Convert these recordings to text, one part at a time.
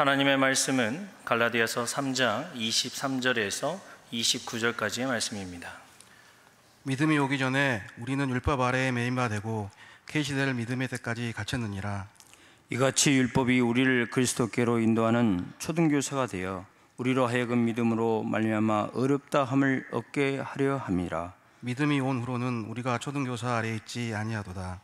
하나님의 말씀은 갈라디아서 3장 23절에서 29절까지의 말씀입니다. 믿음이 오기 전에 우리는 율법 아래에 매인 바 되고 계시될 믿음의 때까지 갇혔느니라. 이같이 율법이 우리를 그리스도께로 인도하는 초등교사가 되어 우리로 하여금 믿음으로 말미암아 어렵다 함을 얻게 하려 함이라. 믿음이 온 후로는 우리가 초등교사 아래에 있지 아니하도다.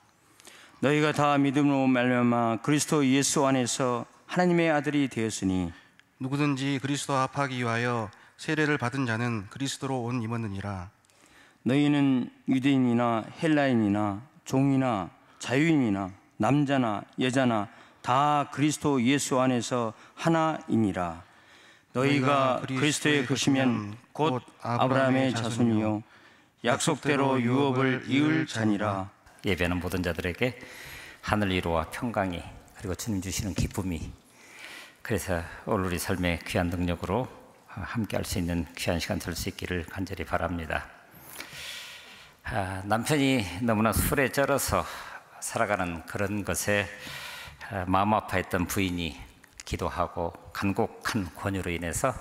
너희가 다 믿음으로 말미암아 그리스도 예수 안에서 하나님의 아들이 되었으니 누구든지 그리스도와 합하기 위하여 세례를 받은 자는 그리스도로 옷 입었느니라. 너희는 유대인이나 헬라인이나 종이나 자유인이나 남자나 여자나 다 그리스도 예수 안에서 하나이니라. 너희가 그리스도에 거시면 곧 아브라함의 자손이요 약속대로 유업을 이을 자니라. 예배하는 모든 자들에게 하늘 위로와 평강이, 그리고 주님 주시는 기쁨이, 그래서 오늘 우리 삶의 귀한 능력으로 함께 할 수 있는 귀한 시간 될 수 있기를 간절히 바랍니다. 남편이 너무나 술에 쩔어서 살아가는 그런 것에 마음 아파했던 부인이 기도하고 간곡한 권유로 인해서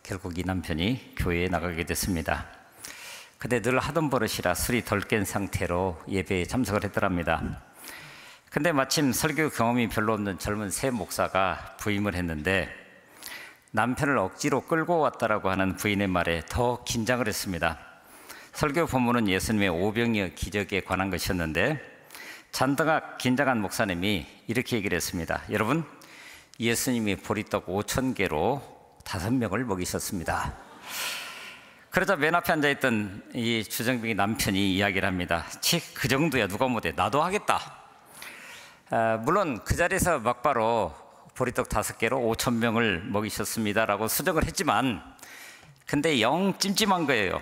결국 이 남편이 교회에 나가게 됐습니다. 근데 늘 하던 버릇이라 술이 덜 깬 상태로 예배에 참석을 했더랍니다. 근데 마침 설교 경험이 별로 없는 젊은 새 목사가 부임을 했는데 남편을 억지로 끌고 왔다라고 하는 부인의 말에 더 긴장을 했습니다. 설교 본문은 예수님의 오병이어 기적에 관한 것이었는데 잔뜩 긴장한 목사님이 이렇게 얘기를 했습니다. 여러분, 예수님이 보리떡 5,000개로 5명을 먹이셨습니다. 그러자 맨 앞에 앉아있던 이 주정뱅이 남편이 이야기를 합니다. 그 정도야 누가 못해, 나도 하겠다. 물론 그 자리에서 막바로 보리떡 5개로 5,000명을 먹이셨습니다 라고 수정을 했지만 근데 영 찜찜한 거예요.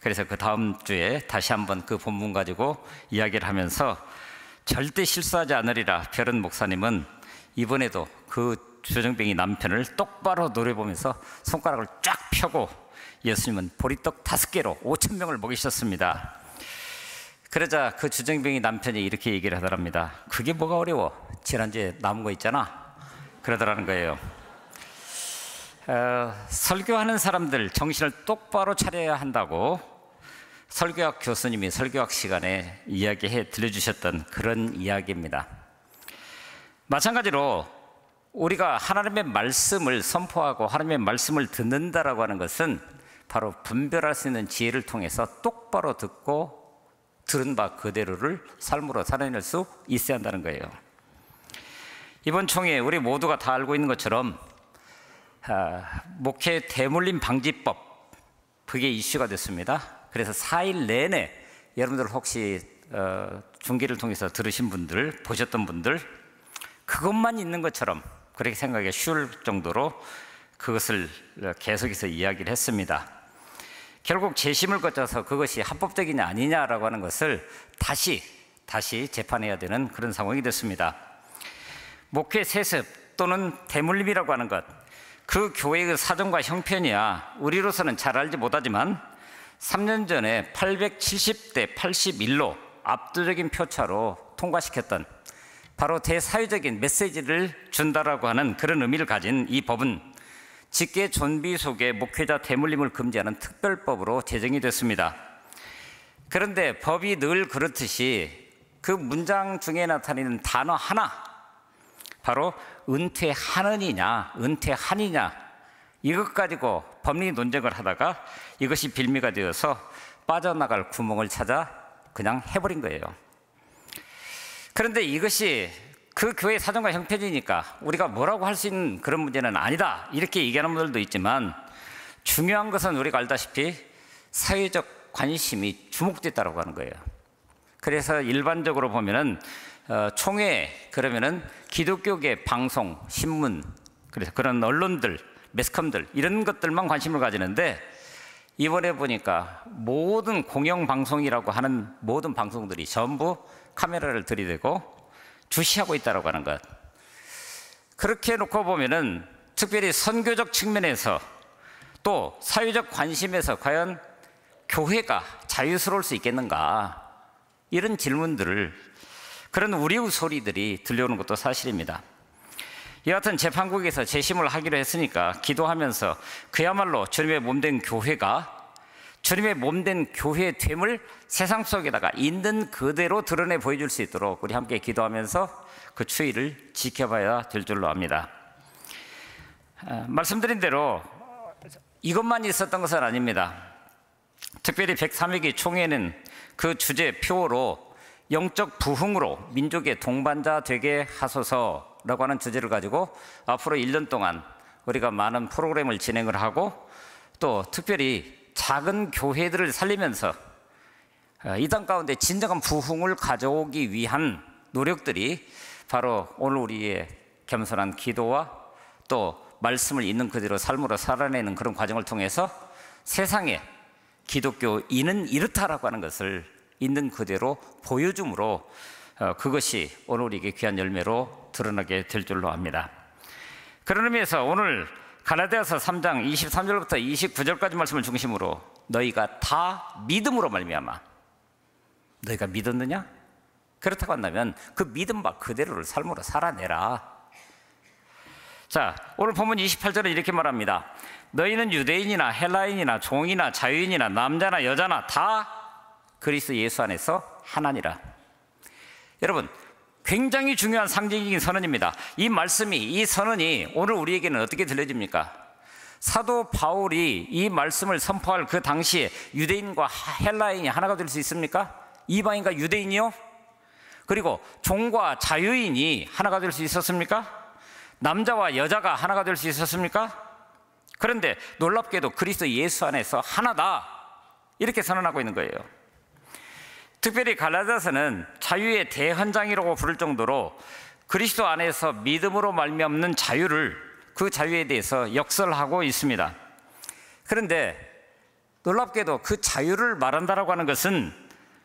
그래서 그 다음 주에 다시 한번 그 본문 가지고 이야기를 하면서 절대 실수하지 않으리라 별은 목사님은 이번에도 그 주정뱅이 남편을 똑바로 노려보면서 손가락을 쫙 펴고 예수님은 보리떡 5개로 5,000명을 먹이셨습니다. 그러자 그 주정뱅이 남편이 이렇게 얘기를 하더랍니다. 그게 뭐가 어려워? 지난주에 남은 거 있잖아. 그러더라는 거예요. 설교하는 사람들 정신을 똑바로 차려야 한다고 설교학 교수님이 설교학 시간에 이야기해 들려주셨던 그런 이야기입니다. 마찬가지로 우리가 하나님의 말씀을 선포하고 하나님의 말씀을 듣는다라고 하는 것은 바로 분별할 수 있는 지혜를 통해서 똑바로 듣고 들은 바 그대로를 삶으로 살아낼 수 있어야 한다는 거예요. 이번 총회에 우리 모두가 다 알고 있는 것처럼 목회 대물림 방지법, 그게 이슈가 됐습니다. 그래서 4일 내내 여러분들 혹시 중계를 통해서 들으신 분들, 보셨던 분들, 그것만 있는 것처럼 그렇게 생각하기가 쉬울 정도로 그것을 계속해서 이야기를 했습니다. 결국 재심을 거쳐서 그것이 합법적이냐 아니냐라고 하는 것을 다시 재판해야 되는 그런 상황이 됐습니다. 목회 세습 또는 대물림이라고 하는 것, 그 교회의 사정과 형편이야 우리로서는 잘 알지 못하지만 3년 전에 870대 81로 압도적인 표차로 통과시켰던 바로 대사회적인 메시지를 준다라고 하는 그런 의미를 가진 이 법은 직계 존비 속에 목회자 대물림을 금지하는 특별법으로 제정이 됐습니다. 그런데 법이 늘 그렇듯이 그 문장 중에 나타나는 단어 하나, 바로 은퇴하느냐 은퇴하느냐, 이것 가지고 법리 논쟁을 하다가 이것이 빌미가 되어서 빠져나갈 구멍을 찾아 그냥 해버린 거예요. 그런데 이것이 그 교회의 사정과 형편이니까 우리가 뭐라고 할 수 있는 그런 문제는 아니다, 이렇게 얘기하는 분들도 있지만 중요한 것은 우리가 알다시피 사회적 관심이 주목됐다고 하는 거예요. 그래서 일반적으로 보면은 총회 그러면은 기독교계 방송, 신문, 그래서 그런 언론들, 매스컴들 이런 것들만 관심을 가지는데 이번에 보니까 모든 공영방송이라고 하는 모든 방송들이 전부 카메라를 들이대고 주시하고 있다고 하는 것. 그렇게 놓고 보면은 특별히 선교적 측면에서 또 사회적 관심에서 과연 교회가 자유스러울 수 있겠는가, 이런 질문들을, 그런 우려의 소리들이 들려오는 것도 사실입니다. 여하튼 재판국에서 재심을 하기로 했으니까 기도하면서 그야말로 주님의 몸된 교회가 주님의 몸된 교회됨을 세상 속에다가 있는 그대로 드러내 보여줄 수 있도록 우리 함께 기도하면서 그 추이를 지켜봐야 될 줄로 압니다. 말씀드린 대로 이것만 있었던 것은 아닙니다. 특별히 103회기 총회는 그 주제 표어로 영적 부흥으로 민족의 동반자 되게 하소서라고 하는 주제를 가지고 앞으로 1년 동안 우리가 많은 프로그램을 진행을 하고 또 특별히 작은 교회들을 살리면서 이 땅 가운데 진정한 부흥을 가져오기 위한 노력들이 바로 오늘 우리의 겸손한 기도와 또 말씀을 있는 그대로 삶으로 살아내는 그런 과정을 통해서 세상에 기독교인은 이렇다라고 하는 것을 있는 그대로 보여줌으로 그것이 오늘 우리에게 귀한 열매로 드러나게 될 줄로 압니다. 그런 의미에서 오늘 갈라디아서 3장 23절부터 29절까지 말씀을 중심으로 너희가 다 믿음으로 말미암아, 너희가 믿었느냐? 그렇다고 한다면 그 믿음 바 그대로를 삶으로 살아내라. 자, 오늘 본문 28절은 이렇게 말합니다. 너희는 유대인이나 헬라인이나 종이나 자유인이나 남자나 여자나 다 그리스도 예수 안에서 하나니라. 여러분, 굉장히 중요한 상징적인 선언입니다. 이 말씀이, 이 선언이 오늘 우리에게는 어떻게 들려집니까? 사도 바울이 이 말씀을 선포할 그 당시에 유대인과 헬라인이 하나가 될 수 있습니까? 이방인과 유대인이요? 그리고 종과 자유인이 하나가 될 수 있었습니까? 남자와 여자가 하나가 될 수 있었습니까? 그런데 놀랍게도 그리스도 예수 안에서 하나다, 이렇게 선언하고 있는 거예요. 특별히 갈라디아서는 자유의 대헌장이라고 부를 정도로 그리스도 안에서 믿음으로 말미암는 자유를, 그 자유에 대해서 역설하고 있습니다. 그런데 놀랍게도 그 자유를 말한다라고 하는 것은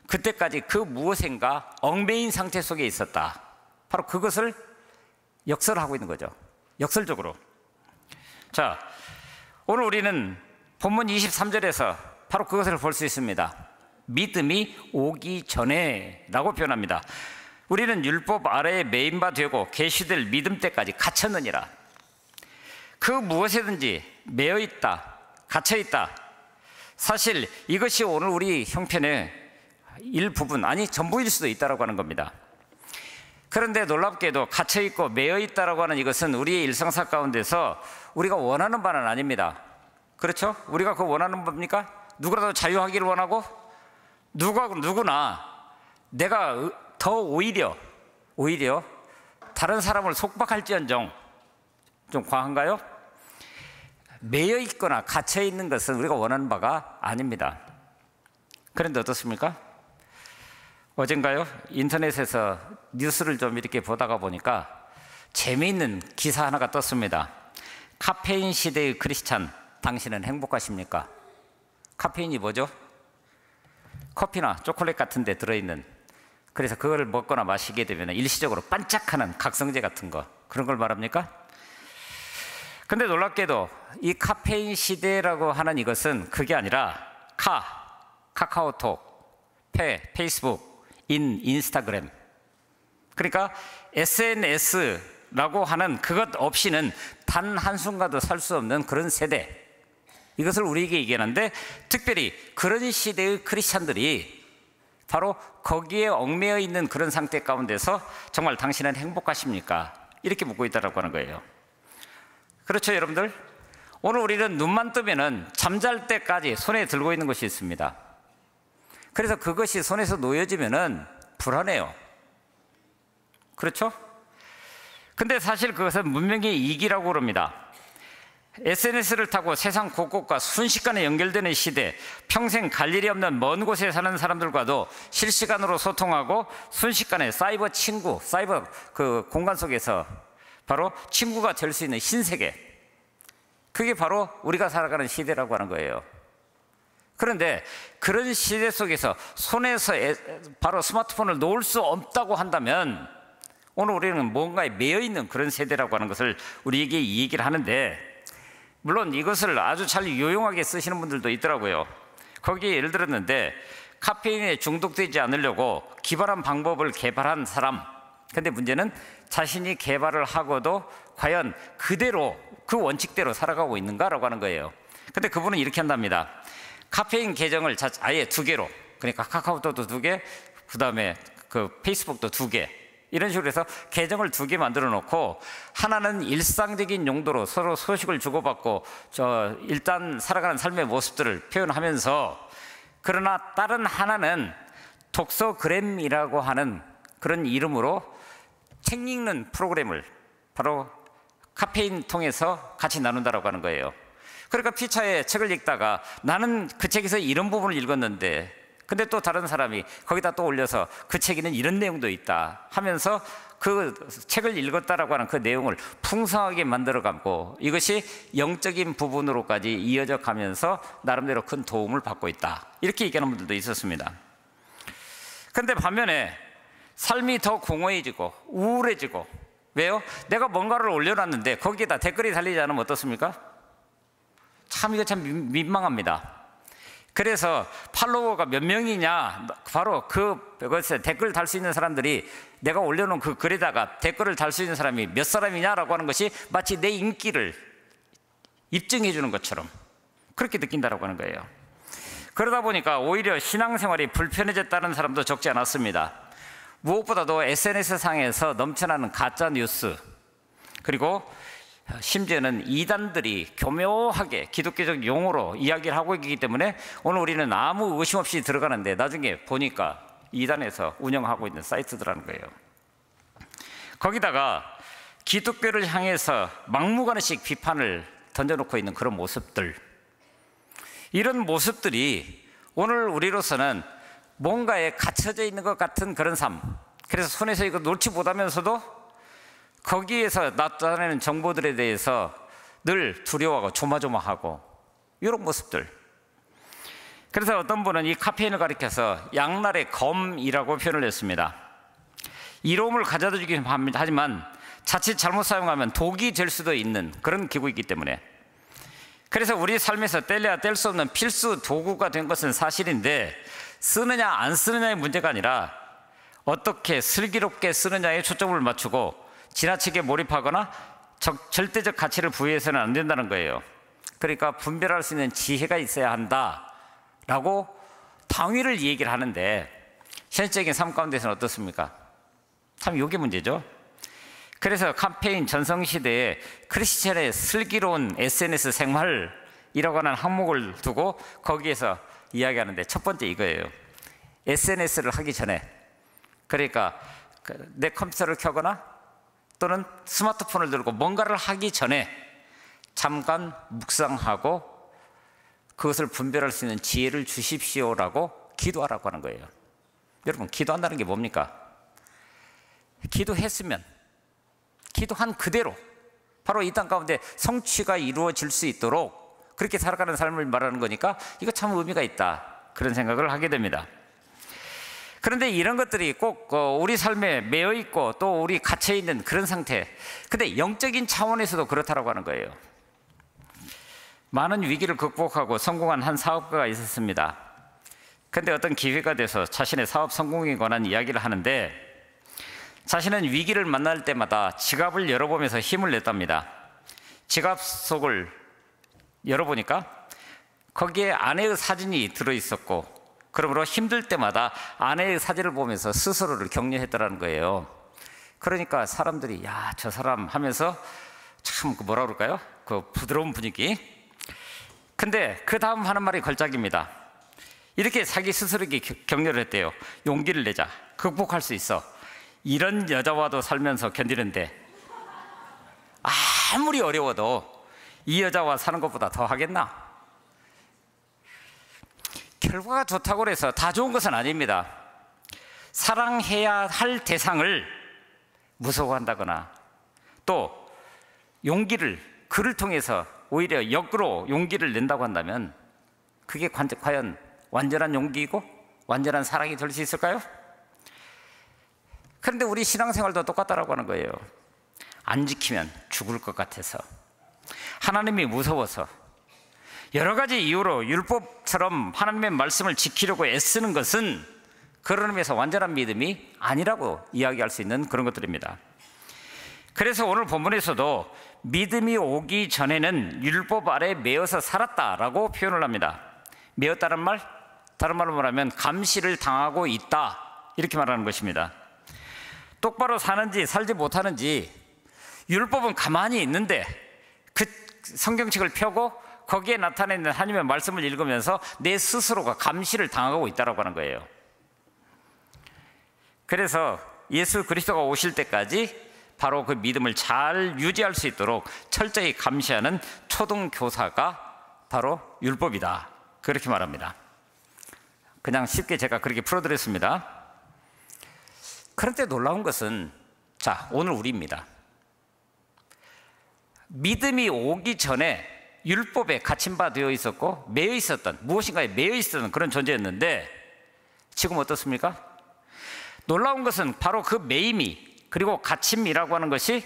그때까지 그 무엇인가 얽매인 상태 속에 있었다, 바로 그것을 역설하고 있는 거죠. 역설적으로. 자, 오늘 우리는 본문 23절에서 바로 그것을 볼 수 있습니다. 믿음이 오기 전에 라고 표현합니다. 우리는 율법 아래에 매인바 되고 계시될 믿음 때까지 갇혔느니라. 그 무엇이든지 매여 있다, 갇혀 있다. 사실 이것이 오늘 우리 형편의 일부분, 아니 전부일 수도 있다라고 하는 겁니다. 그런데 놀랍게도 갇혀 있고 매여 있다라고 하는 이것은 우리의 일상사 가운데서 우리가 원하는 바는 아닙니다. 그렇죠? 우리가 그거 원하는 겁니까? 누구라도 자유하기를 원하고 누구나 내가 더 오히려 다른 사람을 속박할지언정, 좀 과한가요? 매여 있거나 갇혀 있는 것은 우리가 원하는 바가 아닙니다. 그런데 어떻습니까? 어젠가요? 인터넷에서 뉴스를 좀 이렇게 보다가 보니까 재미있는 기사 하나가 떴습니다. 카페인 시대의 크리스찬, 당신은 행복하십니까? 카페인이 뭐죠? 커피나 초콜릿 같은 데 들어있는, 그래서 그걸 먹거나 마시게 되면 일시적으로 반짝하는 각성제 같은 거, 그런 걸 말합니까? 근데 놀랍게도 이 카페인 시대라고 하는 이것은 그게 아니라 카카오톡, 페이스북, 인스타그램, 그러니까 SNS라고 하는 그것 없이는 단 한순간도 살 수 없는 그런 세대, 이것을 우리에게 얘기하는데, 특별히 그런 시대의 크리스찬들이 바로 거기에 얽매여 있는 그런 상태 가운데서 정말 당신은 행복하십니까? 이렇게 묻고 있다고 하는 거예요. 그렇죠, 여러분들? 오늘 우리는 눈만 뜨면은 잠잘 때까지 손에 들고 있는 것이 있습니다. 그래서 그것이 손에서 놓여지면은 불안해요. 그렇죠? 근데 사실 그것은 문명의 이기라고 그럽니다. SNS를 타고 세상 곳곳과 순식간에 연결되는 시대, 평생 갈 일이 없는 먼 곳에 사는 사람들과도 실시간으로 소통하고 순식간에 사이버 친구, 사이버 그 공간 속에서 바로 친구가 될 수 있는 신세계, 그게 바로 우리가 살아가는 시대라고 하는 거예요. 그런데 그런 시대 속에서 손에서 바로 스마트폰을 놓을 수 없다고 한다면 오늘 우리는 뭔가에 매여 있는 그런 세대라고 하는 것을 우리에게 이 얘기를 하는데, 물론 이것을 아주 잘 유용하게 쓰시는 분들도 있더라고요. 거기에 예를 들었는데, 카페인에 중독되지 않으려고 기발한 방법을 개발한 사람, 근데 문제는 자신이 개발을 하고도 과연 그대로 그 원칙대로 살아가고 있는가라고 하는 거예요. 근데 그분은 이렇게 한답니다. 카페인 계정을 아예 2개로, 그러니까 카카오톡도 2개, 그 다음에 그 페이스북도 2개, 이런 식으로 해서 계정을 2개 만들어 놓고, 하나는 일상적인 용도로 서로 소식을 주고받고 일단 살아가는 삶의 모습들을 표현하면서, 그러나 다른 하나는 독서그램이라고 하는 그런 이름으로 책 읽는 프로그램을 바로 카페인 통해서 같이 나눈다라고 하는 거예요. 그러니까 피차에 책을 읽다가 나는 그 책에서 이런 부분을 읽었는데, 근데 또 다른 사람이 거기다 또 올려서 그 책에는 이런 내용도 있다 하면서 그 책을 읽었다라고 하는 그 내용을 풍성하게 만들어가고, 이것이 영적인 부분으로까지 이어져 가면서 나름대로 큰 도움을 받고 있다, 이렇게 얘기하는 분들도 있었습니다. 그런데 반면에 삶이 더 공허해지고 우울해지고, 왜요? 내가 뭔가를 올려놨는데 거기에다 댓글이 달리지 않으면 어떻습니까? 참 이거 참 민망합니다. 그래서 팔로워가 몇 명이냐, 바로 그것에 댓글 달 수 있는 사람들이 내가 올려놓은 그 글에다가 댓글을 달 수 있는 사람이 몇 사람이냐라고 하는 것이 마치 내 인기를 입증해 주는 것처럼 그렇게 느낀다라고 하는 거예요. 그러다 보니까 오히려 신앙생활이 불편해졌다는 사람도 적지 않았습니다. 무엇보다도 SNS상에서 넘쳐나는 가짜 뉴스, 그리고 심지어는 이단들이 교묘하게 기독교적 용어로 이야기를 하고 있기 때문에 오늘 우리는 아무 의심 없이 들어가는데 나중에 보니까 이단에서 운영하고 있는 사이트들라는 거예요. 거기다가 기독교를 향해서 막무가내식 비판을 던져놓고 있는 그런 모습들, 이런 모습들이 오늘 우리로서는 뭔가에 갇혀져 있는 것 같은 그런 삶, 그래서 손에서 이거 놓지 못하면서도 거기에서 나타내는 정보들에 대해서 늘 두려워하고 조마조마하고, 이런 모습들. 그래서 어떤 분은 이 카페인을 가리켜서 양날의 검이라고 표현을 했습니다. 이로움을 가져다 주긴 하지만 자칫 잘못 사용하면 독이 될 수도 있는 그런 기구이기 때문에, 그래서 우리 삶에서 뗄래야 뗄 수 없는 필수 도구가 된 것은 사실인데, 쓰느냐 안 쓰느냐의 문제가 아니라 어떻게 슬기롭게 쓰느냐에 초점을 맞추고 지나치게 몰입하거나 절대적 가치를 부여해서는 안 된다는 거예요. 그러니까 분별할 수 있는 지혜가 있어야 한다라고 당위를 얘기를 하는데, 현실적인 삶 가운데서는 어떻습니까? 참 이게 문제죠. 그래서 카페인 전성시대에 크리스천의 슬기로운 SNS 생활이라고 하는 항목을 두고 거기에서 이야기하는데, 첫 번째 이거예요. SNS를 하기 전에, 그러니까 내 컴퓨터를 켜거나 또는 스마트폰을 들고 뭔가를 하기 전에 잠깐 묵상하고 그것을 분별할 수 있는 지혜를 주십시오라고 기도하라고 하는 거예요. 여러분, 기도한다는 게 뭡니까? 기도했으면 기도한 그대로 바로 이 땅 가운데 성취가 이루어질 수 있도록 그렇게 살아가는 삶을 말하는 거니까 이거 참 의미가 있다, 그런 생각을 하게 됩니다. 그런데 이런 것들이 꼭 우리 삶에 매여 있고 또 우리 갇혀 있는 그런 상태, 근데 영적인 차원에서도 그렇다라고 하는 거예요. 많은 위기를 극복하고 성공한 한 사업가가 있었습니다. 근데 어떤 기회가 돼서 자신의 사업 성공에 관한 이야기를 하는데, 자신은 위기를 만날 때마다 지갑을 열어보면서 힘을 냈답니다. 지갑 속을 열어보니까 거기에 아내의 사진이 들어있었고, 그러므로 힘들 때마다 아내의 사진을 보면서 스스로를 격려했다는 거예요. 그러니까 사람들이 야, 저 사람 하면서 참 뭐라 그럴까요? 그 부드러운 분위기. 근데 그 다음 하는 말이 걸작입니다. 이렇게 자기 스스로에게 격려를 했대요. 용기를 내자, 극복할 수 있어. 이런 여자와도 살면서 견디는데 아무리 어려워도 이 여자와 사는 것보다 더 하겠나? 결과가 좋다고 해서 다 좋은 것은 아닙니다. 사랑해야 할 대상을 무서워한다거나 또 용기를, 그를 통해서 오히려 역으로 용기를 낸다고 한다면 그게 과연 완전한 용기이고 완전한 사랑이 될 수 있을까요? 그런데 우리 신앙생활도 똑같다라고 하는 거예요. 안 지키면 죽을 것 같아서, 하나님이 무서워서, 여러 가지 이유로 율법처럼 하나님의 말씀을 지키려고 애쓰는 것은 그런 의미에서 완전한 믿음이 아니라고 이야기할 수 있는 그런 것들입니다. 그래서 오늘 본문에서도 믿음이 오기 전에는 율법 아래 매여서 살았다라고 표현을 합니다. 매였다는 말, 다른 말로 말하면 감시를 당하고 있다, 이렇게 말하는 것입니다. 똑바로 사는지 살지 못하는지 율법은 가만히 있는데 그 성경책을 펴고 거기에 나타나 있는 하나님의 말씀을 읽으면서 내 스스로가 감시를 당하고 있다고 하는 거예요. 그래서 예수 그리스도가 오실 때까지 바로 그 믿음을 잘 유지할 수 있도록 철저히 감시하는 초등교사가 바로 율법이다, 그렇게 말합니다. 그냥 쉽게 제가 그렇게 풀어드렸습니다. 그런데 놀라운 것은, 자, 오늘 우리입니다. 믿음이 오기 전에 율법에 갇힌 바 되어 있었고 매여 있었던, 무엇인가에 매여 있었던 그런 존재였는데 지금 어떻습니까? 놀라운 것은 바로 그 매임이, 그리고 갇힘이라고 하는 것이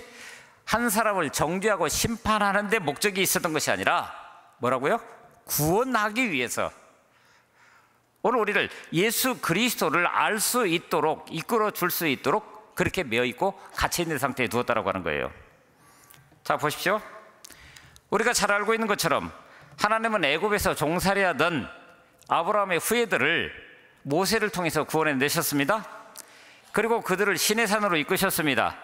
한 사람을 정죄하고 심판하는 데 목적이 있었던 것이 아니라 뭐라고요? 구원하기 위해서, 오늘 우리를 예수 그리스도를 알 수 있도록, 이끌어 줄 수 있도록 그렇게 매여 있고 갇혀 있는 상태에 두었다라고 하는 거예요. 자, 보십시오. 우리가 잘 알고 있는 것처럼 하나님은 애굽에서 종살이하던 아브라함의 후예들을 모세를 통해서 구원해 내셨습니다. 그리고 그들을 시내산으로 이끄셨습니다.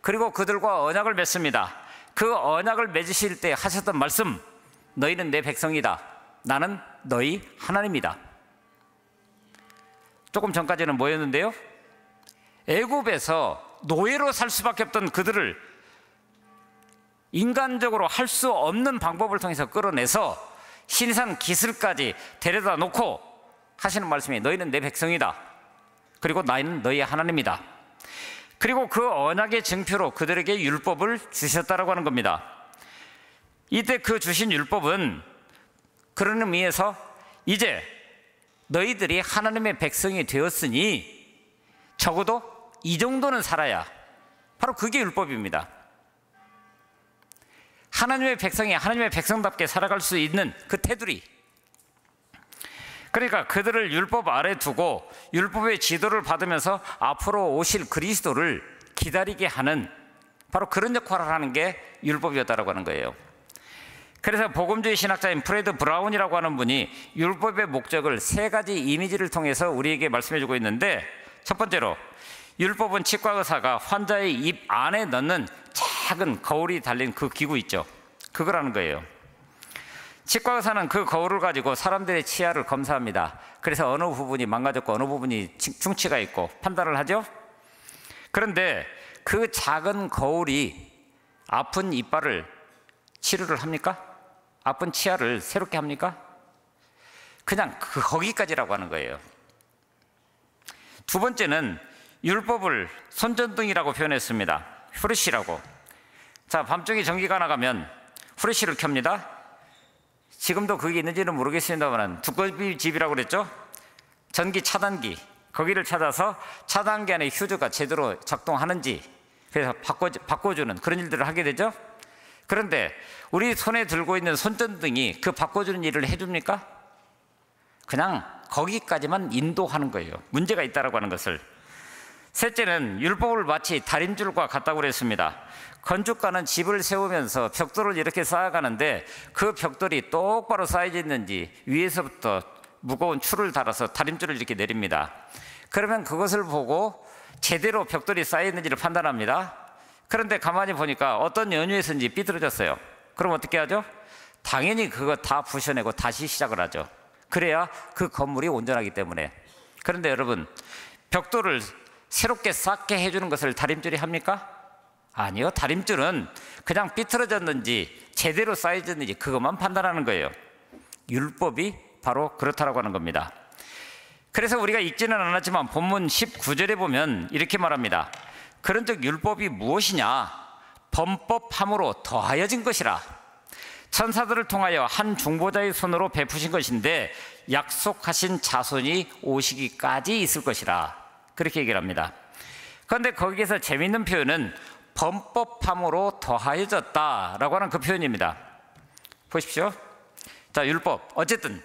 그리고 그들과 언약을 맺습니다. 그 언약을 맺으실 때 하셨던 말씀, 너희는 내 백성이다, 나는 너희 하나님이다. 조금 전까지는 뭐였는데요? 애굽에서 노예로 살 수밖에 없던 그들을 인간적으로 할 수 없는 방법을 통해서 끌어내서 시내산 기슭까지 데려다 놓고 하시는 말씀이, 너희는 내 백성이다, 그리고 나는 너희의 하나님이다. 그리고 그 언약의 증표로 그들에게 율법을 주셨다라고 하는 겁니다. 이때 그 주신 율법은 그런 의미에서 이제 너희들이 하나님의 백성이 되었으니 적어도 이 정도는 살아야, 바로 그게 율법입니다. 하나님의 백성이 하나님의 백성답게 살아갈 수 있는 그 테두리, 그러니까 그들을 율법 아래 두고 율법의 지도를 받으면서 앞으로 오실 그리스도를 기다리게 하는 바로 그런 역할을 하는 게 율법이었다라고 하는 거예요. 그래서 복음주의 신학자인 프레드 브라운이라고 하는 분이 율법의 목적을 세 가지 이미지를 통해서 우리에게 말씀해 주고 있는데, 첫 번째로 율법은 치과 의사가 환자의 입 안에 넣는 작은 거울이 달린 그 기구 있죠, 그거라는 거예요. 치과 의사는 그 거울을 가지고 사람들의 치아를 검사합니다. 그래서 어느 부분이 망가졌고 어느 부분이 충치가 있고 판단을 하죠. 그런데 그 작은 거울이 아픈 이빨을 치료를 합니까? 아픈 치아를 새롭게 합니까? 그냥 거기까지라고 하는 거예요. 두 번째는 율법을 손전등이라고 표현했습니다. 후레쉬라고. 자, 밤중에 전기가 나가면 후레쉬를 켭니다. 지금도 그게 있는지는 모르겠습니다만 두꺼비 집이라고 그랬죠? 전기 차단기, 거기를 찾아서 차단기 안에 휴즈가 제대로 작동하는지 그래서 바꿔주는 그런 일들을 하게 되죠. 그런데 우리 손에 들고 있는 손전등이 그 바꿔주는 일을 해줍니까? 그냥 거기까지만 인도하는 거예요. 문제가 있다라고 하는 것을. 셋째는 율법을 마치 다림줄과 같다고 그랬습니다. 건축가는 집을 세우면서 벽돌을 이렇게 쌓아가는데 그 벽돌이 똑바로 쌓여져 있는지 위에서부터 무거운 줄을 달아서 다림줄을 이렇게 내립니다. 그러면 그것을 보고 제대로 벽돌이 쌓여 있는지를 판단합니다. 그런데 가만히 보니까 어떤 연유에서인지 삐뚤어졌어요. 그럼 어떻게 하죠? 당연히 그거 다 부셔내고 다시 시작을 하죠. 그래야 그 건물이 온전하기 때문에. 그런데 여러분, 벽돌을 새롭게 쌓게 해주는 것을 다림줄이 합니까? 아니요. 다림줄은 그냥 삐뚤어졌는지 제대로 쌓여졌는지 그것만 판단하는 거예요. 율법이 바로 그렇다라고 하는 겁니다. 그래서 우리가 읽지는 않았지만 본문 19절에 보면 이렇게 말합니다. 그런즉 율법이 무엇이냐? 범법함으로 더하여진 것이라. 천사들을 통하여 한 중보자의 손으로 베푸신 것인데 약속하신 자손이 오시기까지 있을 것이라. 그렇게 얘기를 합니다. 그런데 거기에서 재미있는 표현은 범법함으로 더하여졌다라고 하는 그 표현입니다. 보십시오. 자, 율법 어쨌든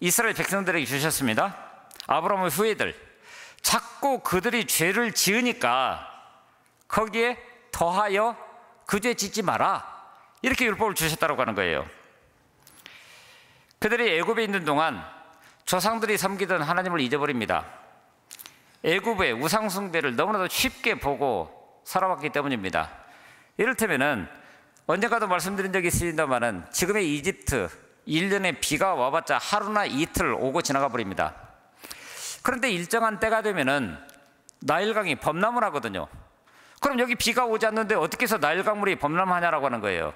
이스라엘 백성들에게 주셨습니다. 아브라함의 후예들, 자꾸 그들이 죄를 지으니까 거기에 더하여 그 죄 짓지 마라, 이렇게 율법을 주셨다고 하는 거예요. 그들이 애굽에 있는 동안 조상들이 섬기던 하나님을 잊어버립니다. 애굽의 우상 숭배를 너무나도 쉽게 보고 살아왔기 때문입니다. 이를테면은 언젠가도 말씀드린 적이 있습니다만은 지금의 이집트 1년에 비가 와봤자 하루나 이틀 오고 지나가 버립니다. 그런데 일정한 때가 되면은 나일강이 범람을 하거든요. 그럼 여기 비가 오지 않는데 어떻게 해서 나일강물이 범람하냐라고 하는 거예요.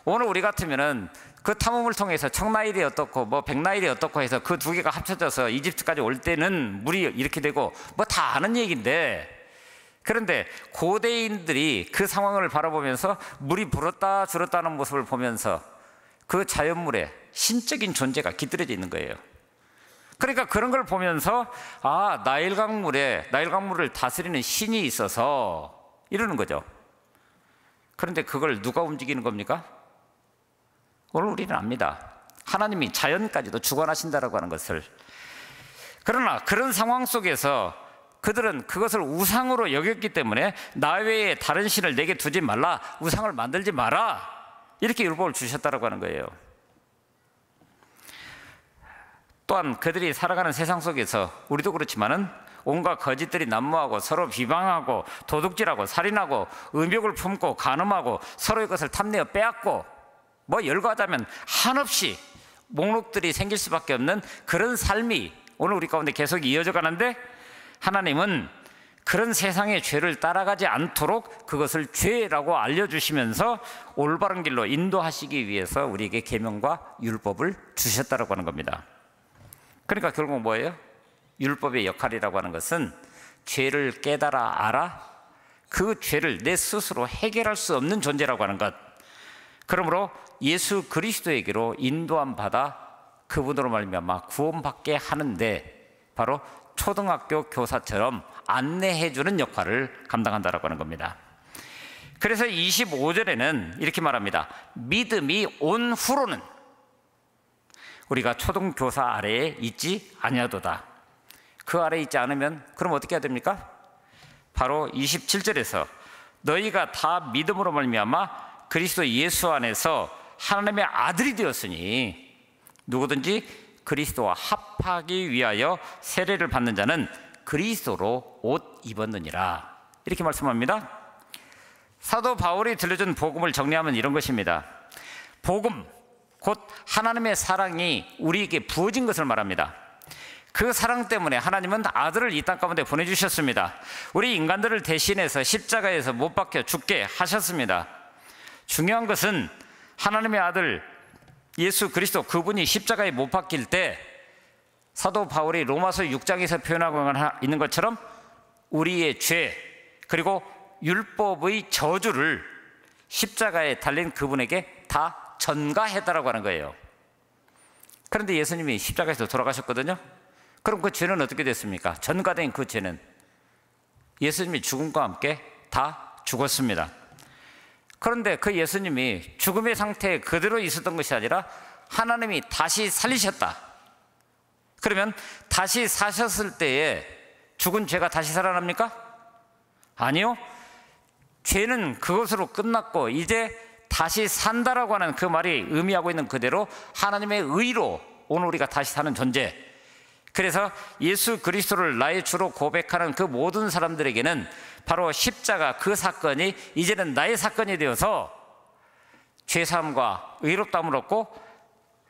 오늘 우리 같으면은 그 탐험을 통해서 청나일이 어떻고 뭐 백나일이 어떻고 해서 그 두 개가 합쳐져서 이집트까지 올 때는 물이 이렇게 되고 뭐 다 아는 얘기인데, 그런데 고대인들이 그 상황을 바라보면서 물이 불었다 줄었다는 모습을 보면서 그 자연물에 신적인 존재가 깃들여져 있는 거예요. 그러니까 그런 걸 보면서 아, 나일강물을 다스리는 신이 있어서 이러는 거죠. 그런데 그걸 누가 움직이는 겁니까? 오늘 우리는 압니다. 하나님이 자연까지도 주관하신다라고 하는 것을. 그러나 그런 상황 속에서 그들은 그것을 우상으로 여겼기 때문에 나 외에 다른 신을 내게 두지 말라, 우상을 만들지 마라, 이렇게 율법을 주셨다라고 하는 거예요. 또한 그들이 살아가는 세상 속에서 우리도 그렇지만은 온갖 거짓들이 난무하고 서로 비방하고 도둑질하고 살인하고 의욕을 품고 간음하고 서로의 것을 탐내어 빼앗고 뭐 열거하자면 한없이 목록들이 생길 수밖에 없는 그런 삶이 오늘 우리 가운데 계속 이어져 가는데, 하나님은 그런 세상의 죄를 따라가지 않도록 그것을 죄라고 알려주시면서 올바른 길로 인도하시기 위해서 우리에게 계명과 율법을 주셨다라고 하는 겁니다. 그러니까 결국 뭐예요? 율법의 역할이라고 하는 것은 죄를 깨달아 알아 그 죄를 내 스스로 해결할 수 없는 존재라고 하는 것. 그러므로 예수 그리스도에게로 인도함 받아 그분으로 말미암아 구원받게 하는데 바로 초등학교 교사처럼 안내해주는 역할을 감당한다라고 하는 겁니다. 그래서 25절에는 이렇게 말합니다. 믿음이 온 후로는 우리가 초등교사 아래에 있지 아니하도다. 그 아래에 있지 않으면 그럼 어떻게 해야 됩니까? 바로 27절에서 너희가 다 믿음으로 말미암아 그리스도 예수 안에서 하나님의 아들이 되었으니 누구든지 그리스도와 합하기 위하여 세례를 받는 자는 그리스도로 옷 입었느니라, 이렇게 말씀합니다. 사도 바울이 들려준 복음을 정리하면 이런 것입니다. 복음, 곧 하나님의 사랑이 우리에게 부어진 것을 말합니다. 그 사랑 때문에 하나님은 아들을 이 땅 가운데 보내주셨습니다. 우리 인간들을 대신해서 십자가에서 못 박혀 죽게 하셨습니다. 중요한 것은 하나님의 아들 예수 그리스도, 그분이 십자가에 못 박힐 때 사도 바울이 로마서 6장에서 표현하고 있는 것처럼 우리의 죄 그리고 율법의 저주를 십자가에 달린 그분에게 다 전가했다라고 하는 거예요. 그런데 예수님이 십자가에서 돌아가셨거든요. 그럼 그 죄는 어떻게 됐습니까? 전가된 그 죄는 예수님이 죽음과 함께 다 죽었습니다. 그런데 그 예수님이 죽음의 상태에 그대로 있었던 것이 아니라 하나님이 다시 살리셨다. 그러면 다시 사셨을 때에 죽은 죄가 다시 살아납니까? 아니요. 죄는 그것으로 끝났고 이제 다시 산다라고 하는 그 말이 의미하고 있는 그대로 하나님의 의로 오늘 우리가 다시 사는 존재. 그래서 예수 그리스도를 나의 주로 고백하는 그 모든 사람들에게는 바로 십자가 그 사건이 이제는 나의 사건이 되어서 죄사함과 의롭다함을 얻고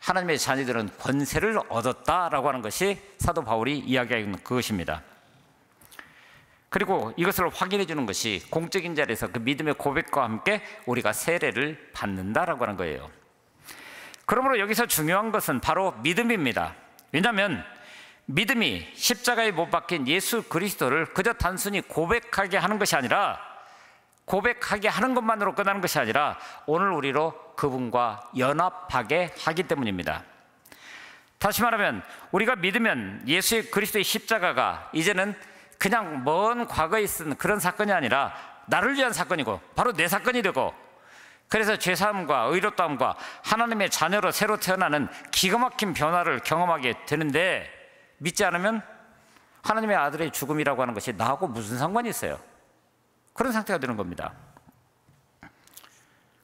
하나님의 자녀들은 권세를 얻었다라고 하는 것이 사도 바울이 이야기하고 있는 그것입니다. 그리고 이것을 확인해 주는 것이 공적인 자리에서 그 믿음의 고백과 함께 우리가 세례를 받는다라고 하는 거예요. 그러므로 여기서 중요한 것은 바로 믿음입니다. 왜냐하면 믿음이 십자가에 못 박힌 예수 그리스도를 그저 단순히 고백하게 하는 것이 아니라, 고백하게 하는 것만으로 끝나는 것이 아니라 오늘 우리로 그분과 연합하게 하기 때문입니다. 다시 말하면 우리가 믿으면 예수 그리스도의 십자가가 이제는 그냥 먼 과거에 있은 그런 사건이 아니라 나를 위한 사건이고 바로 내 사건이 되고, 그래서 죄사함과 의롭다함과 하나님의 자녀로 새로 태어나는 기가 막힌 변화를 경험하게 되는데, 믿지 않으면 하나님의 아들의 죽음이라고 하는 것이 나하고 무슨 상관이 있어요? 그런 상태가 되는 겁니다.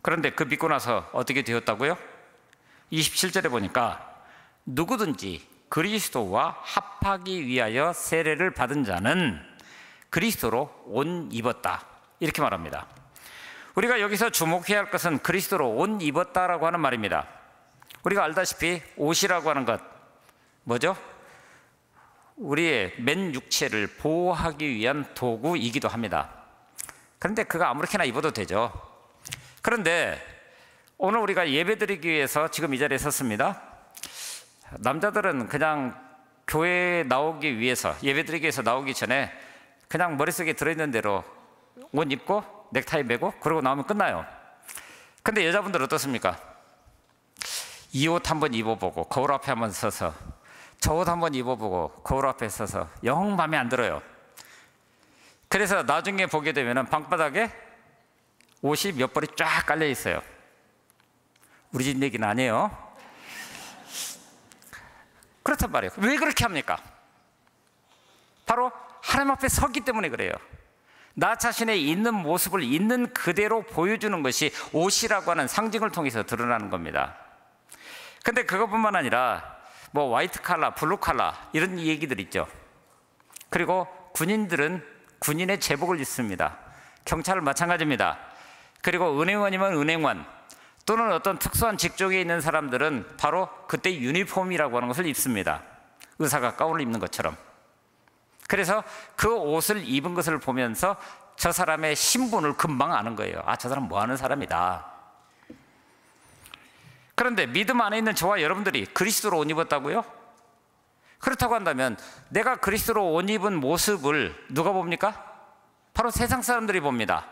그런데 그 믿고 나서 어떻게 되었다고요? 27절에 보니까 누구든지 그리스도와 합하기 위하여 세례를 받은 자는 그리스도로 옷 입었다, 이렇게 말합니다. 우리가 여기서 주목해야 할 것은 그리스도로 옷 입었다라고 하는 말입니다. 우리가 알다시피 옷이라고 하는 것 뭐죠? 우리의 맨 육체를 보호하기 위한 도구이기도 합니다. 그런데 그거 아무렇게나 입어도 되죠. 그런데 오늘 우리가 예배드리기 위해서 지금 이 자리에 섰습니다. 남자들은 그냥 교회에 나오기 위해서, 예배드리기 위해서 나오기 전에 그냥 머릿속에 들어있는 대로 옷 입고 넥타이 매고 그러고 나오면 끝나요. 근데 여자분들 어떻습니까? 이 옷 한번 입어보고 거울 앞에 한번 서서, 저 옷 한번 입어보고 거울 앞에 서서 영 마음에 안 들어요. 그래서 나중에 보게 되면 방바닥에 옷이 몇 벌이 쫙 깔려 있어요. 우리 집 얘기는 아니에요. 그렇단 말이에요. 왜 그렇게 합니까? 바로 하나님 앞에 서기 때문에 그래요. 나 자신의 있는 모습을 있는 그대로 보여주는 것이 옷이라고 하는 상징을 통해서 드러나는 겁니다. 근데 그것뿐만 아니라 뭐 화이트 칼라, 블루 칼라 이런 얘기들 있죠. 그리고 군인들은 군인의 제복을 입습니다. 경찰은 마찬가지입니다. 그리고 은행원이면 은행원, 또는 어떤 특수한 직종에 있는 사람들은 바로 그때 유니폼이라고 하는 것을 입습니다. 의사가 가운을 입는 것처럼. 그래서 그 옷을 입은 것을 보면서 저 사람의 신분을 금방 아는 거예요. 아, 저 사람 뭐 하는 사람이다. 그런데 믿음 안에 있는 저와 여러분들이 그리스도로 옷 입었다고요? 그렇다고 한다면 내가 그리스도로 옷 입은 모습을 누가 봅니까? 바로 세상 사람들이 봅니다.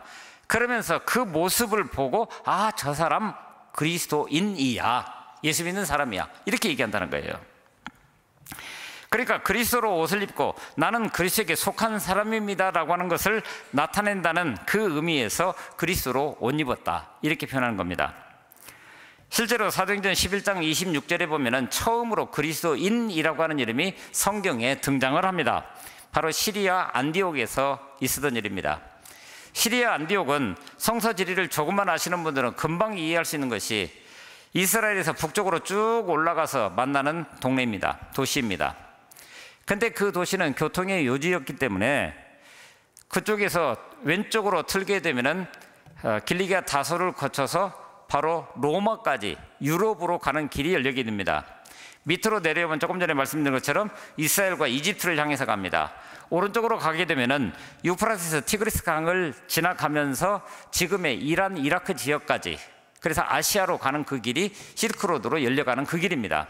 그러면서 그 모습을 보고 아, 저 사람 그리스도인이야, 예수 믿는 사람이야, 이렇게 얘기한다는 거예요. 그러니까 그리스도로 옷을 입고 나는 그리스도에게 속한 사람입니다 라고 하는 것을 나타낸다는 그 의미에서 그리스도로 옷 입었다, 이렇게 표현하는 겁니다. 실제로 사도행전 11장 26절에 보면은 처음으로 그리스도인이라고 하는 이름이 성경에 등장을 합니다. 바로 시리아 안디옥에서 있었던 일입니다. 시리아 안디옥은 성서 지리를 조금만 아시는 분들은 금방 이해할 수 있는 것이 이스라엘에서 북쪽으로 쭉 올라가서 만나는 동네입니다. 도시입니다. 근데 그 도시는 교통의 요지였기 때문에 그쪽에서 왼쪽으로 틀게 되면은 길리기아 다소를 거쳐서 바로 로마까지 유럽으로 가는 길이 열리게 됩니다. 밑으로 내려오면 조금 전에 말씀드린 것처럼 이스라엘과 이집트를 향해서 갑니다. 오른쪽으로 가게 되면은 유프라테스 티그리스 강을 지나가면서 지금의 이란, 이라크 지역까지, 그래서 아시아로 가는 그 길이 실크로드로 열려가는 그 길입니다.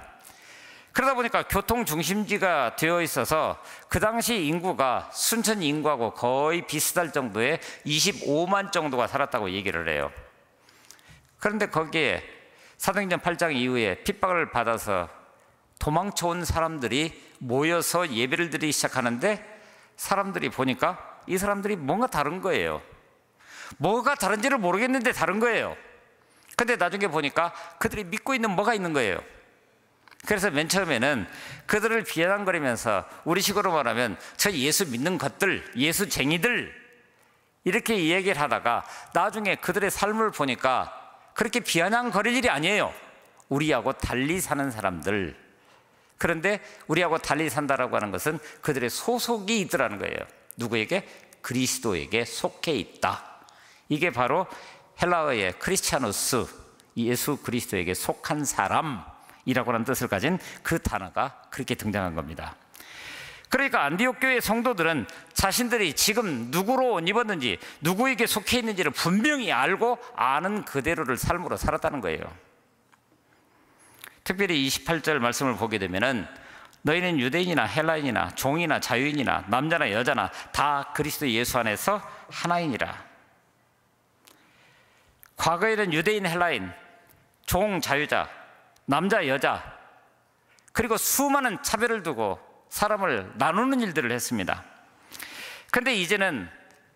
그러다 보니까 교통 중심지가 되어 있어서 그 당시 인구가 순천 인구하고 거의 비슷할 정도의 25만 정도가 살았다고 얘기를 해요. 그런데 거기에 사도행전 8장 이후에 핍박을 받아서 도망쳐온 사람들이 모여서 예배를 드리기 시작하는데 사람들이 보니까 이 사람들이 뭔가 다른 거예요. 뭐가 다른지를 모르겠는데 다른 거예요. 근데 나중에 보니까 그들이 믿고 있는 뭐가 있는 거예요. 그래서 맨 처음에는 그들을 비아냥거리면서 우리식으로 말하면 저 예수 믿는 것들, 예수쟁이들 이렇게 이야기를 하다가 나중에 그들의 삶을 보니까 그렇게 비아냥거릴 일이 아니에요. 우리하고 달리 사는 사람들. 그런데 우리하고 달리 산다라고 하는 것은 그들의 소속이 있더라는 거예요. 누구에게? 그리스도에게 속해 있다. 이게 바로 헬라어의 크리스티아누스, 예수 그리스도에게 속한 사람이라고 하는 뜻을 가진 그 단어가 그렇게 등장한 겁니다. 그러니까 안디옥 교회 성도들은 자신들이 지금 누구로 옷 입었는지, 누구에게 속해 있는지를 분명히 알고 아는 그대로를 삶으로 살았다는 거예요. 특별히 28절 말씀을 보게 되면은 너희는 유대인이나 헬라인이나 종이나 자유인이나 남자나 여자나 다 그리스도 예수 안에서 하나이니라. 과거에는 유대인, 헬라인, 종, 자유자, 남자, 여자, 그리고 수많은 차별을 두고 사람을 나누는 일들을 했습니다. 그런데 이제는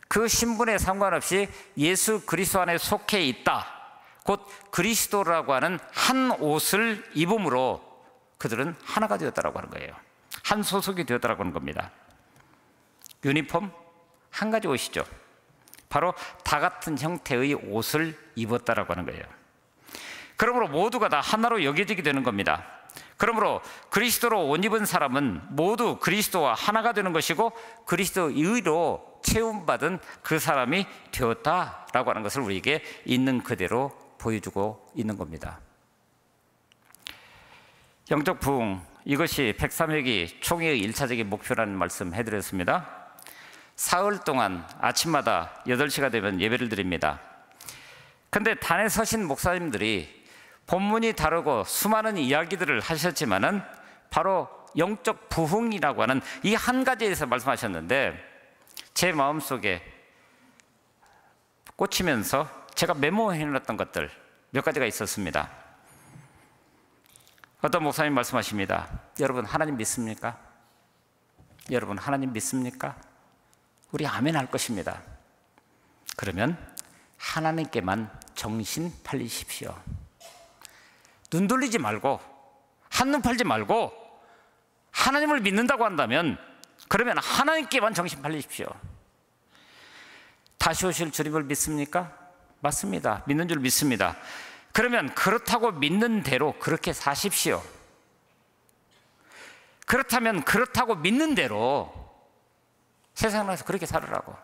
그 신분에 상관없이 예수 그리스도 안에 속해 있다, 곧 그리스도라고 하는 한 옷을 입음으로 그들은 하나가 되었다라고 하는 거예요. 한 소속이 되었다라고 하는 겁니다. 유니폼 한 가지 옷이죠. 바로 다 같은 형태의 옷을 입었다라고 하는 거예요. 그러므로 모두가 다 하나로 여겨지게 되는 겁니다. 그러므로 그리스도로 옷 입은 사람은 모두 그리스도와 하나가 되는 것이고 그리스도의 의로 채움받은 그 사람이 되었다라고 하는 것을 우리에게 있는 그대로 보여주고 있는 겁니다. 영적 부흥, 이것이 103회기 총회의 1차적인 목표라는 말씀 해드렸습니다. 사흘 동안 아침마다 8시가 되면 예배를 드립니다. 근데 단에 서신 목사님들이 본문이 다르고 수많은 이야기들을 하셨지만은 바로 영적 부흥이라고 하는 이 한 가지에 대해서 말씀하셨는데 제 마음속에 꽂히면서 제가 메모해놨던 것들 몇 가지가 있었습니다. 어떤 목사님 말씀하십니다. 여러분 하나님 믿습니까? 여러분 하나님 믿습니까? 우리 아멘 할 것입니다. 그러면 하나님께만 정신 팔리십시오. 눈 돌리지 말고 한눈 팔지 말고 하나님을 믿는다고 한다면 그러면 하나님께만 정신 팔리십시오. 다시 오실 주님을 믿습니까? 맞습니다. 믿는 줄 믿습니다. 그러면 그렇다고 믿는 대로 그렇게 사십시오. 그렇다면 그렇다고 믿는 대로 세상에서 그렇게 살으라고.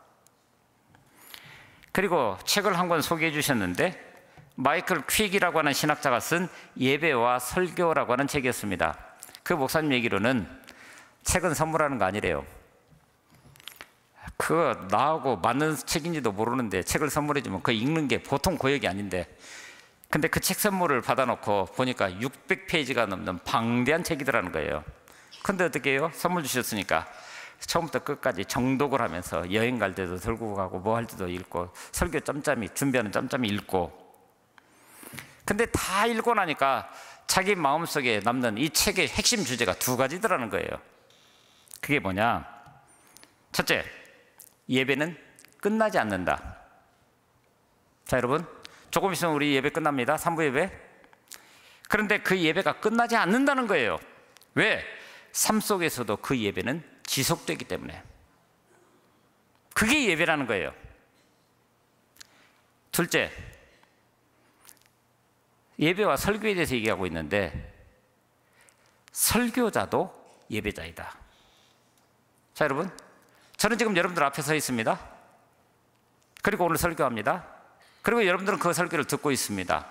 그리고 책을 한 권 소개해 주셨는데 마이클 퀵이라고 하는 신학자가 쓴 예배와 설교라고 하는 책이었습니다. 그 목사님 얘기로는 책은 선물하는 거 아니래요. 그거 나하고 맞는 책인지도 모르는데 책을 선물해 주면 그거 읽는 게 보통 고역이 아닌데 근데 그 책 선물을 받아놓고 보니까 600페이지가 넘는 방대한 책이더라는 거예요. 근데 어떻게 해요? 선물 주셨으니까 처음부터 끝까지 정독을 하면서 여행 갈 때도 들고 가고 뭐 할 때도 읽고 설교 짬짬이 준비하는 짬짬이 읽고 근데 다 읽고 나니까 자기 마음속에 남는 이 책의 핵심 주제가 2가지더라는 거예요. 그게 뭐냐? 첫째, 예배는 끝나지 않는다. 자, 여러분, 조금 있으면 우리 예배 끝납니다. 3부 예배. 그런데 그 예배가 끝나지 않는다는 거예요. 왜? 삶 속에서도 그 예배는 지속되기 때문에. 그게 예배라는 거예요. 둘째, 예배와 설교에 대해서 얘기하고 있는데 설교자도 예배자이다. 자, 여러분, 저는 지금 여러분들 앞에 서 있습니다. 그리고 오늘 설교합니다. 그리고 여러분들은 그 설교를 듣고 있습니다.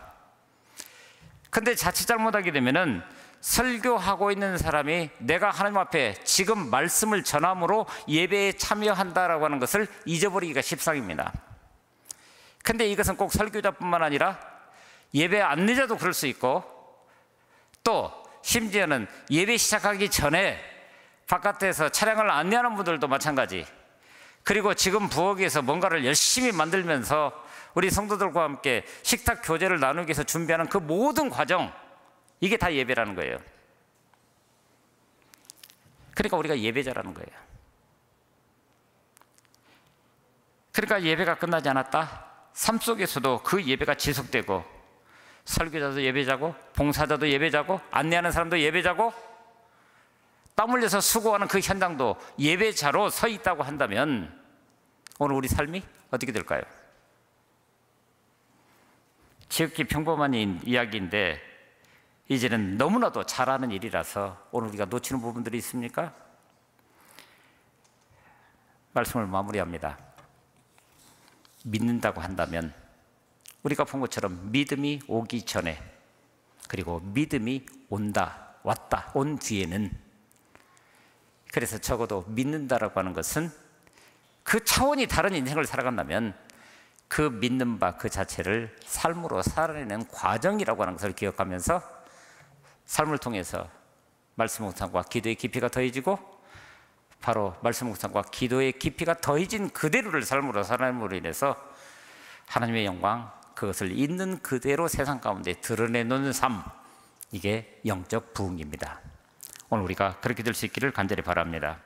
근데 자칫 잘못하게 되면은 설교하고 있는 사람이 내가 하나님 앞에 지금 말씀을 전함으로 예배에 참여한다라고 하는 것을 잊어버리기가 십상입니다. 근데 이것은 꼭 설교자뿐만 아니라 예배 안내자도 그럴 수 있고 또 심지어는 예배 시작하기 전에 바깥에서 차량을 안내하는 분들도 마찬가지. 그리고 지금 부엌에서 뭔가를 열심히 만들면서 우리 성도들과 함께 식탁 교제를 나누기 위해서 준비하는 그 모든 과정, 이게 다 예배라는 거예요. 그러니까 우리가 예배자라는 거예요. 그러니까 예배가 끝나지 않았다. 삶 속에서도 그 예배가 지속되고 설교자도 예배자고 봉사자도 예배자고 안내하는 사람도 예배자고 땀 흘려서 수고하는 그 현장도 예배자로 서 있다고 한다면 오늘 우리 삶이 어떻게 될까요? 지극히 평범한 이야기인데 이제는 너무나도 잘하는 일이라서 오늘 우리가 놓치는 부분들이 있습니까? 말씀을 마무리합니다. 믿는다고 한다면 우리가 본 것처럼 믿음이 오기 전에 그리고 믿음이 왔다, 온 뒤에는 그래서 적어도 믿는다라고 하는 것은 그 차원이 다른 인생을 살아간다면 그 믿는 바 그 자체를 삶으로 살아내는 과정이라고 하는 것을 기억하면서 삶을 통해서 말씀 묵상과 기도의 깊이가 더해지고 바로 말씀 묵상과 기도의 깊이가 더해진 그대로를 삶으로 살아남으로 인해서 하나님의 영광, 그것을 있는 그대로 세상 가운데 드러내놓는 삶, 이게 영적 부흥입니다. 오늘 우리가 그렇게 될 수 있기를 간절히 바랍니다.